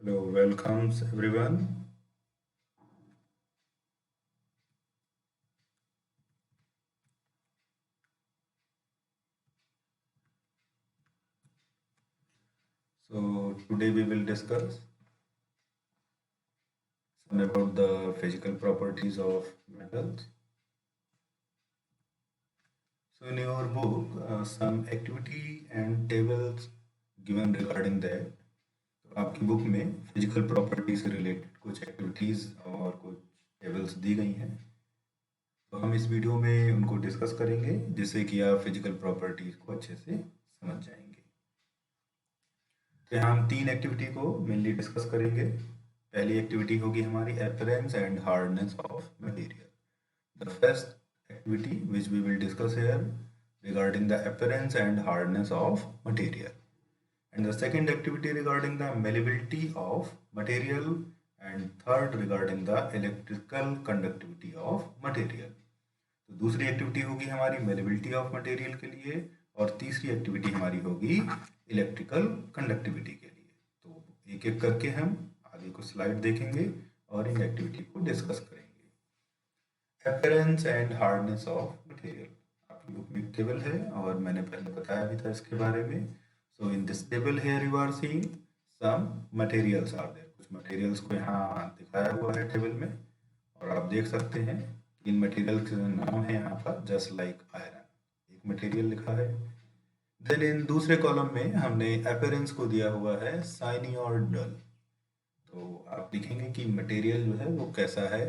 Hello, welcomes everyone. So today we will discuss some about the physical properties of metals. So in your book, some activity and tables given regarding that. तो आपकी book में physical property से related कुछ activities और कुछ tables दी गई हैं। तो हम इस वीडियो में उनको डिस्कस करेंगे जिससे कि आप फिजिकल प्रॉपर्टीज को अच्छे से समझ जाएंगे। तो यहाँ हम तीन एक्टिविटी को मेनली डिस्कस करेंगे। पहली एक्टिविटी होगी हमारी appearance and hardness of material. The first activity which we will discuss here regarding the appearance and hardness of material, and the second activity regarding the malleability of material, and third regarding the electrical conductivity of material. तो दूसरी activity होगी हमारी malleability of material के लिए और तीसरी activity हमारी होगी इलेक्ट्रिकल कंडक्टिविटी के लिए। तो एक एक करके हम आगे कुछ स्लाइड देखेंगे और इन एक्टिविटी को डिस्कस करेंगे। Appearance and hardness of material आपकी बुक में टेबल है और मैंने पहले बताया भी था इसके बारे में। So in this table here you are seeing some materials are there. कुछ मटेरियल्स को यहाँ दिखाया हुआ है टेबल में और आप देख सकते हैं इन मटेरियल के नाम है यहाँ पर जस्ट लाइक आयरन, एक मटेरियल लिखा है। देन इन दूसरे कॉलम में हमने अपीयरेंस को दिया हुआ है शाइनी और डल। तो आप लिखेंगे कि मटेरियल जो है वो कैसा है,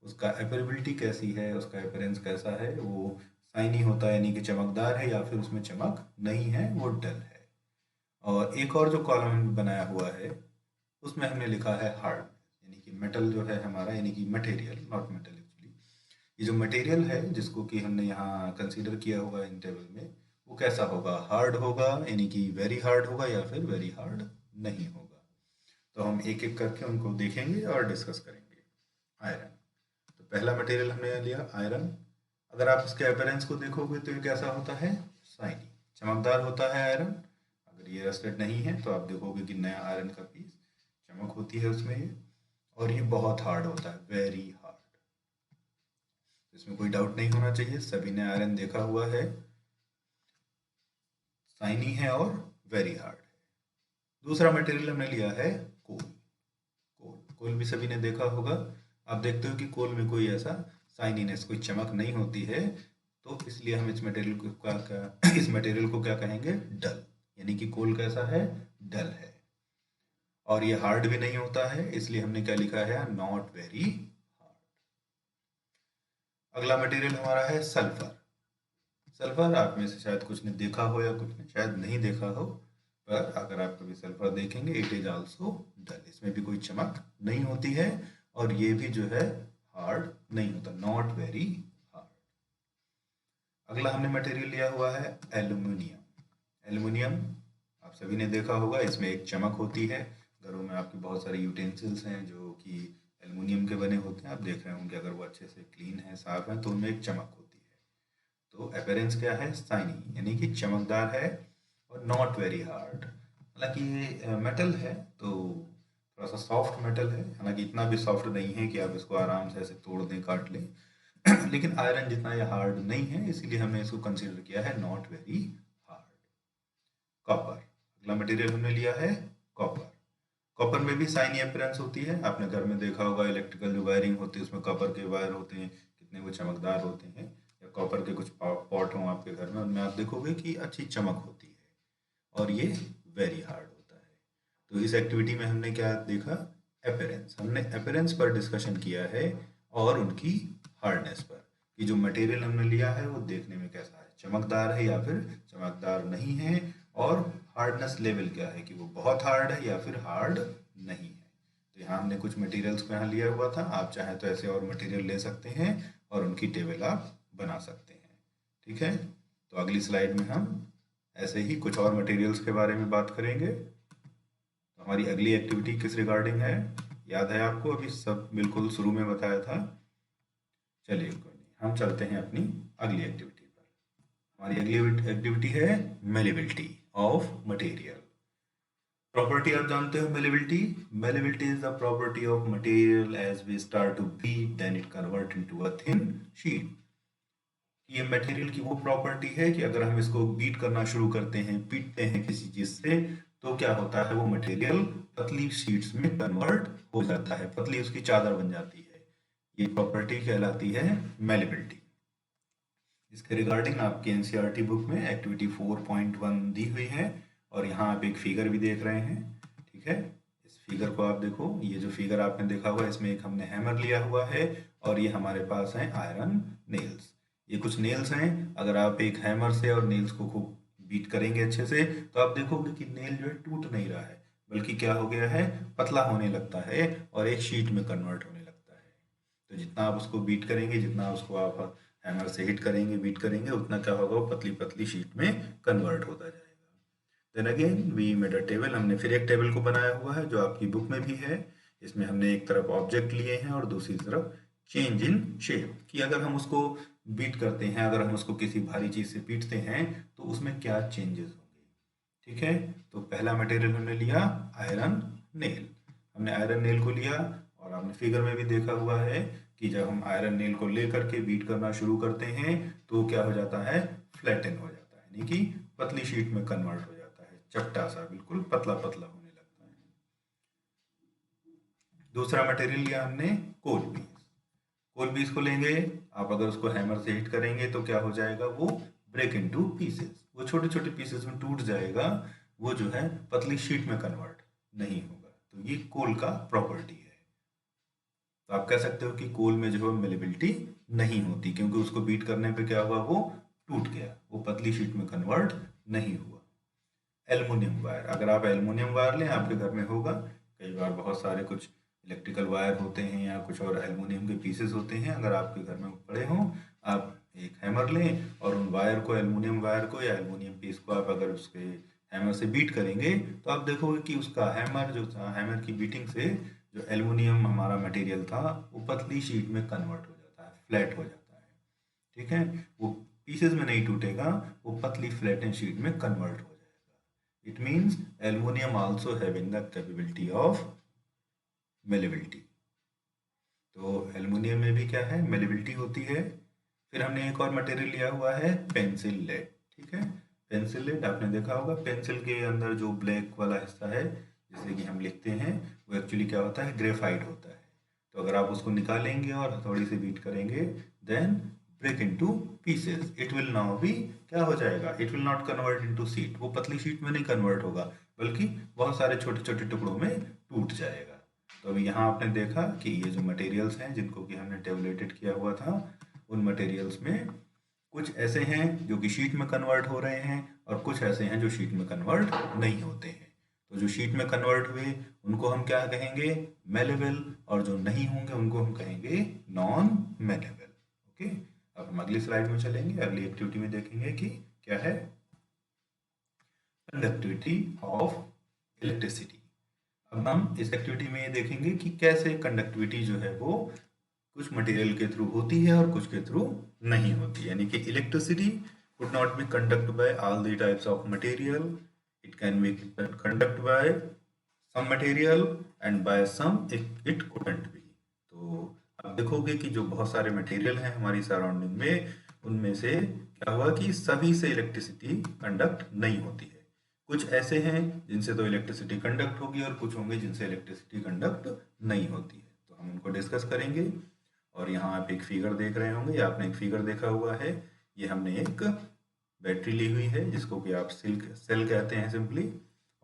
उसका अपीयरेबिलिटी कैसी है, उसका अपीयरेंस कैसा है, वो शाइनी होता है यानी कि चमकदार है या फिर उसमें चमक नहीं है, वो डल है। और एक और जो कॉलम हमने बनाया हुआ है उसमें हमने लिखा है हार्ड, यानी कि मेटल जो है हमारा, यानी कि मटेरियल नॉट मेटल एक्चुअली। ये जो मटेरियल है जिसको कि हमने यहाँ कंसीडर किया होगा इन टेबल में, वो कैसा होगा, हार्ड होगा यानी कि वेरी हार्ड होगा या फिर वेरी हार्ड नहीं होगा। तो हम एक एक करके उनको देखेंगे और डिस्कस करेंगे। आयरन, तो पहला मटेरियल हमने लिया आयरन। अगर आप इसके अपीयरेंस को देखोगे तो ये कैसा होता है, शाइनी, चमकदार होता है आयरन। अगर ये रस्टेड नहीं है तो आप देखोगे कि नया आयरन का पीस चमक होती है उसमें ये, और ये बहुत हार्ड होता है, वेरी हार्ड। इसमें कोई डाउट नहीं होना चाहिए, सभी ने आयरन देखा हुआ है, शाइनी है और वेरी हार्ड है। दूसरा मटेरियल हमने लिया है कोल। कोल भी सभी ने देखा होगा। आप देखते हो कि कोल में कोई ऐसा शाइनीनेस, कोई चमक नहीं होती है, तो इसलिए हम इस मटेरियल को इस मटेरियल को क्या कहेंगे, डल, यानी कि कोल कैसा है, डल है। और ये हार्ड भी नहीं होता है, इसलिए हमने क्या लिखा है, नॉट वेरी हार्ड। अगला मटेरियल हमारा है सल्फर। सल्फर आप में से शायद कुछ ने देखा हो या कुछ ने शायद नहीं देखा हो, पर अगर आप कभी सल्फर देखेंगे इट इज आल्सो डल, इसमें भी कोई चमक नहीं होती है और ये भी जो है हार्ड नहीं होता, नॉट वेरी हार्ड। अगला हमने मटेरियल लिया हुआ है एल्यूमिनियम। एल्यूमिनियम आप सभी ने देखा होगा, इसमें एक चमक होती है। घरों में आपके बहुत सारे यूटेंसिल्स हैं जो कि एल्यूमिनियम के बने होते हैं, आप देख रहे होंगे अगर वो अच्छे से क्लीन है, साफ है, तो उनमें एक चमक होती है। तो अपीयरेंस क्या है, शाइनी, यानी कि चमकदार है और नॉट वेरी हार्ड। हालांकि ये मेटल है तो थोड़ा सा सॉफ्ट मेटल है, हालांकि इतना भी सॉफ्ट नहीं है कि आप इसको आराम से ऐसे तोड़ दें, काट लें लेकिन आयरन जितना ये हार्ड नहीं है, इसीलिए हमने इसको कंसीडर किया है नॉट वेरी हार्ड। कॉपर, अगला मटेरियल हमने लिया है कॉपर। कॉपर में भी शाइनी अपीयरेंस होती है, आपने घर में देखा होगा इलेक्ट्रिकल जो वायरिंग होती है उसमें कॉपर के वायर होते हैं, कितने वो चमकदार होते हैं। या कॉपर के कुछ पॉट हों आपके घर में, उनमें आप देखोगे कि अच्छी चमक होती है और ये वेरी हार्ड होता है। तो इस एक्टिविटी में हमने क्या देखा, अपीयरेंस, हमने अपीयरेंस पर डिस्कशन किया है और उनकी हार्डनेस पर, कि जो मटेरियल हमने लिया है वो देखने में कैसा है, चमकदार है या फिर चमकदार नहीं है, और हार्डनेस लेवल क्या है कि वो बहुत हार्ड है या फिर हार्ड नहीं है। तो यहाँ हमने कुछ मटेरियल्स को यहाँ लिया हुआ था, आप चाहें तो ऐसे और मटेरियल ले सकते हैं और उनकी टेबल आप बना सकते हैं। ठीक है, तो अगली स्लाइड में हम ऐसे ही कुछ और मटेरियल्स के बारे में बात करेंगे। तो हमारी अगली एक्टिविटी किस रिगार्डिंग है, याद है आपको, अभी सब बिल्कुल शुरू में बताया था। चलिए कोई नहीं, हम चलते हैं अपनी अगली एक्टिविटी पर। हमारी अगली एक्टिविटी है मेलेबिलिटी ऑफ मटेरियल। प्रॉपर्टी आप जानते हो malleability. Malleability is the property of material as we start to beat then it convert into a thin sheet. ये मटेरियल की वो प्रॉपर्टी है कि अगर हम इसको बीट करना शुरू करते हैं, पीटते हैं किसी चीज से, तो क्या होता है, वो मटेरियल पतली शीट्स में कन्वर्ट हो जाता है, पतली उसकी चादर बन जाती है। ये प्रॉपर्टी कहलाती है मेलेबिलिटी। इसके रिगार्डिंग आपके एनसीईआरटी बुक में एक्टिविटी 4.1 दी हुई है, और यहाँ आप एक फिगर भी देख रहे हैं। ठीक है, इस फिगर को आप देखो। ये जो फिगर आपने देखा हुआ है, इसमें एक हमने हैमर लिया हुआ है, और ये हमारे पास है आयरन नेल्स। ये कुछ नेल्स हैं। अगर आप एक हैमर से और नेल्स को खूब बीट करेंगे अच्छे से, तो आप देखोगे कि नेल जो है टूट नहीं रहा है, बल्कि क्या हो गया है, पतला होने लगता है और एक शीट में कन्वर्ट होने लगता है। तो जितना आप उसको बीट करेंगे, जितना उसको आप हैमर से हिट करेंगे, बीट करेंगे, उतना क्या होगा, वो पतली पतली शीट में कन्वर्ट होता जाएगा। Then again we made a table. हमने फिर एक टेबल को बनाया हुआ है जो आपकी बुक में भी है। इसमें हमने एक तरफ ऑब्जेक्ट लिए हैं और दूसरी तरफ चेंज इन शेप, कि अगर हम उसको बीट करते हैं, अगर हम उसको किसी भारी चीज से पीटते हैं, तो उसमें क्या चेंजेस होंगे। ठीक है, तो पहला मटेरियल हमने लिया आयरन नेल। हमने आयरन नेल को लिया, और आपने फिगर में भी देखा हुआ है कि जब हम आयरन नेल को लेकर के बीट करना शुरू करते हैं, तो क्या हो जाता है, फ्लैटन हो जाता है, यानी कि पतली शीट में कन्वर्ट हो जाता है, चपटा सा, बिल्कुल पतला पतला होने लगता है। दूसरा मटेरियल लिया हमने कोल बीज। कोल बीज को लेंगे, आप अगर उसको हैमर से हिट करेंगे तो क्या हो जाएगा, वो ब्रेक इनटू पीसेस, वो छोटे छोटे पीसेस में टूट जाएगा, वो जो है पतली शीट में कन्वर्ट नहीं होगा। तो ये कोल का प्रॉपर्टी है। तो आप कह सकते हो कि कोल में जो है मेलेबिलिटी नहीं होती, क्योंकि उसको बीट करने पे क्या हुआ, वो टूट गया, वो पतली शीट में कन्वर्ट नहीं हुआ। एल्युमिनियम वायर, अगर आप एल्युमिनियम वायर लें, आपके घर में होगा, कई बार बहुत सारे कुछ इलेक्ट्रिकल वायर होते हैं या कुछ और एल्युमिनियम के पीसेस होते हैं, अगर आपके घर में पड़े हों, आप एक हैमर लें और उन वायर को, एल्युमिनियम वायर को या एल्युमिनियम पीस को आप अगर उसके हैमर से बीट करेंगे, तो आप देखोगे कि उसका हैमर जो था, हैमर की बीटिंग से जो एल्युमिनियम हमारा मटेरियल था, वो पतली शीट में कन्वर्ट हो जाता है, फ्लैट हो जाता है। ठीक है, वो पीसेस में नहीं टूटेगा, वो पतली फ्लैटन शीट में कन्वर्ट हो जाएगा। It means aluminium also having the capability of malleability. तो एल्युमिनियम में भी क्या है, मेलेबिलिटी होती है। फिर हमने एक और मटेरियल लिया हुआ है पेंसिल लेड। ठीक है, पेंसिल लेड आपने देखा होगा, पेंसिल के अंदर जो ब्लैक वाला हिस्सा है जिसे कि हम लिखते हैं, वो एक्चुअली क्या होता है, ग्रेफाइट होता है। तो अगर आप उसको निकालेंगे और हथौड़ी से बीट करेंगे, then break into pieces, it will now be, क्या हो जाएगा, it will not convert into sheet, वो पतली शीट में नहीं कन्वर्ट होगा, बल्कि बहुत सारे छोटे छोटे टुकड़ों में टूट जाएगा। तो अभी यहाँ आपने देखा कि ये जो मटेरियल्स हैं जिनको कि हमने टेबलेटेड किया हुआ था, उन मटेरियल्स में कुछ ऐसे हैं जो कि शीट में कन्वर्ट हो रहे हैं, और कुछ ऐसे हैं जो शीट में कन्वर्ट नहीं होते हैं। तो जो शीट में कन्वर्ट हुए उनको हम क्या कहेंगे, मेलेबल, और जो नहीं होंगे उनको हम कहेंगे नॉन मेलेबल। ओके, अब हम अगली स्लाइड में चलेंगे, अगली एक्टिविटी में देखेंगे कि क्या है, कंडक्टिविटी ऑफ इलेक्ट्रिसिटी। अब हम इस एक्टिविटी में ये देखेंगे कि कैसे कंडक्टिविटी जो है वो कुछ मटेरियल के थ्रू होती है और कुछ के थ्रू नहीं होती, यानी कि electricity could not be conducted by all the types of material. It can be conducted by some material and by some it couldn't be. तो आप देखोगे कि जो बहुत सारे मटेरियल हैं हमारी सराउंडिंग में, उनमें से क्या हुआ कि सभी से इलेक्ट्रिसिटी कंडक्ट नहीं होती है। कुछ ऐसे हैं जिनसे तो इलेक्ट्रिसिटी कंडक्ट होगी, और कुछ होंगे जिनसे इलेक्ट्रिसिटी कंडक्ट नहीं होती है। तो हम उनको डिस्कस करेंगे। और यहाँ आप एक फिगर देख रहे होंगे, या आपने एक फिगर देखा हुआ है, ये हमने एक बैटरी ली हुई है जिसको कि आप सेल कहते हैं सिंपली।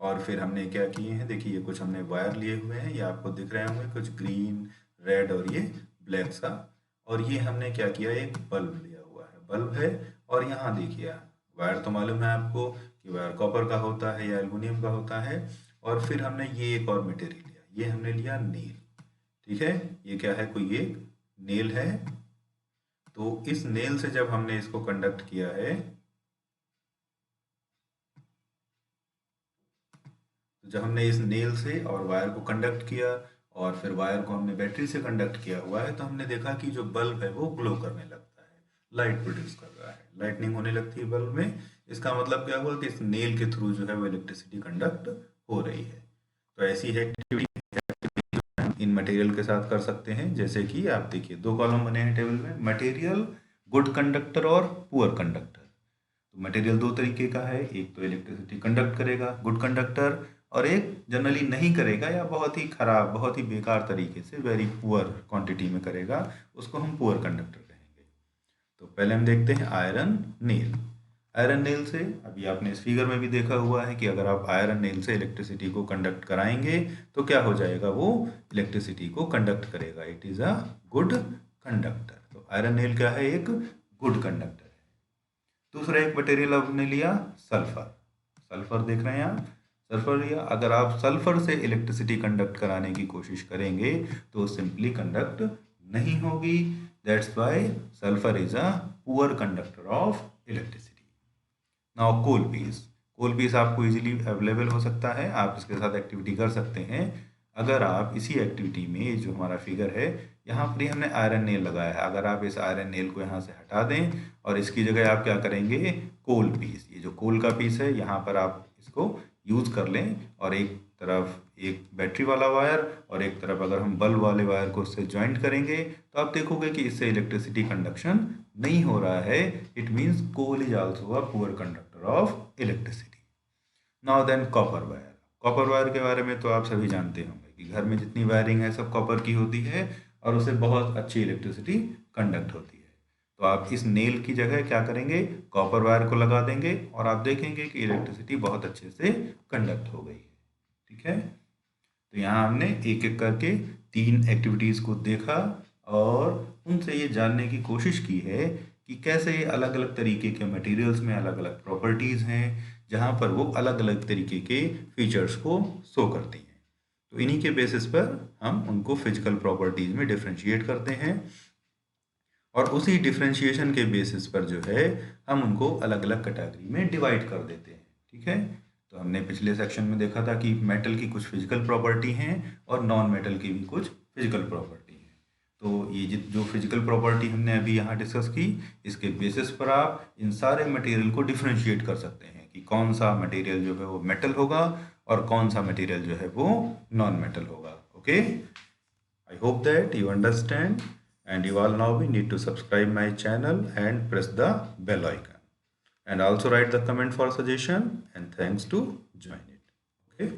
और फिर हमने क्या किए हैं, देखिए, ये कुछ हमने वायर लिए हुए हैं, ये आपको दिख रहे होंगे, कुछ ग्रीन, रेड और ये ब्लैक सा। और ये हमने क्या किया, एक बल्ब लिया हुआ है, बल्ब है। और यहाँ देखिए, वायर तो मालूम है आपको कि वायर कॉपर का होता है या एल्युमिनियम का होता है। और फिर हमने ये एक और मटेरियल लिया, ये हमने लिया नील। ठीक है, ये क्या है, कोई एक नेल है। तो इस नेल से जब हमने इसको कंडक्ट किया है, तो जब हमने इस नेल से और वायर को कंडक्ट किया, और फिर वायर को हमने बैटरी से कंडक्ट किया हुआ है, तो हमने देखा कि जो बल्ब है वो ग्लो करने लगता है, लाइट प्रोड्यूस कर रहा है, लाइटनिंग होने लगती है बल्ब में। इसका मतलब क्या हुआ कि इस नेल के थ्रू जो है वो इलेक्ट्रिसिटी कंडक्ट हो रही है। तो ऐसी है एक्टिविटी हम इन मटेरियल के साथ कर सकते हैं। जैसे कि आप देखिए 2 कॉलम बने हैं टेबल में, मटेरियल, गुड कंडक्टर और पुअर कंडक्टर। तो मटेरियल 2 तरीके का है, एक तो इलेक्ट्रिसिटी कंडक्ट करेगा, गुड कंडक्टर, और एक जनरली नहीं करेगा या बहुत ही खराब, बहुत ही बेकार तरीके से, वेरी पुअर क्वांटिटी में करेगा, उसको हम पुअर कंडक्टर कहेंगे। तो पहले हम देखते हैं आयरन नेल। आयरन नेल से, अभी आपने इस फिगर में भी देखा हुआ है कि अगर आप आयरन नेल से इलेक्ट्रिसिटी को कंडक्ट कराएंगे तो क्या हो जाएगा, वो इलेक्ट्रिसिटी को कंडक्ट करेगा, it is a good conductor. तो आयरन नेल क्या है, एक गुड कंडक्टर है। दूसरा एक मटेरियल आपने लिया सल्फर। सल्फर देख रहे हैं आप, सल्फर लिया, अगर आप सल्फर से इलेक्ट्रिसिटी कंडक्ट कराने की कोशिश करेंगे तो सिंपली कंडक्ट नहीं होगी, that's why sulphur is a poor conductor of electricity. Now coal piece, coal piece आपको इजीली अवेलेबल हो सकता है, आप इसके साथ एक्टिविटी कर सकते हैं। अगर आप इसी एक्टिविटी में, जो हमारा फिगर है यहाँ पर ही हमने आयरन नेल लगाया है, अगर आप इस आयरन नेल को यहाँ से हटा दें और इसकी जगह आप क्या करेंगे, कोल पीस, ये जो कोल का पीस है यहाँ पर आप इसको यूज़ कर लें, और एक तरफ एक बैटरी वाला वायर और एक तरफ अगर हम बल्ब वाले वायर को उससे ज्वाइंट करेंगे तो आप देखोगे कि इससे इलेक्ट्रिसिटी कंडक्शन नहीं हो रहा है, it means coal is also a poor conductor of electricity. Now then copper wire. Copper wire के बारे में तो आप सभी जानते होंगे कि घर में जितनी वायरिंग है सब कॉपर की होती है और उससे बहुत अच्छी इलेक्ट्रिसिटी कंडक्ट होती है। तो आप इस नेल की जगह क्या करेंगे, कॉपर वायर को लगा देंगे और आप देखेंगे कि इलेक्ट्रिसिटी बहुत अच्छे से कंडक्ट हो गई है। ठीक है, तो यहाँ हमने एक एक करके 3 एक्टिविटीज़ को देखा और उनसे ये जानने की कोशिश की है कि कैसे अलग अलग तरीके के मटेरियल्स में अलग अलग प्रॉपर्टीज़ हैं, जहाँ पर वो अलग अलग तरीके के फीचर्स को शो करती हैं। तो इन्हीं के बेसिस पर हम उनको फिजिकल प्रॉपर्टीज़ में डिफ्रेंशिएट करते हैं और उसी डिफ्रेंशिएशन के बेसिस पर जो है हम उनको अलग अलग कैटेगरी में डिवाइड कर देते हैं। ठीक है, तो हमने पिछले सेक्शन में देखा था कि मेटल की कुछ फिजिकल प्रॉपर्टी हैं और नॉन मेटल की भी कुछ फिजिकल प्रॉपर्टी हैं। तो ये जो फिजिकल प्रॉपर्टी हमने अभी यहाँ डिस्कस की, इसके बेसिस पर आप इन सारे मटेरियल को डिफ्रेंशिएट कर सकते हैं कि कौन सा मटेरियल जो है वो मेटल होगा और कौन सा मटेरियल जो है वो नॉन मेटल होगा। Okay, I hope that you understand, and you all now we need to subscribe my channel and press the bell icon, and also write the comment for suggestion, and thanks to join it. Okay.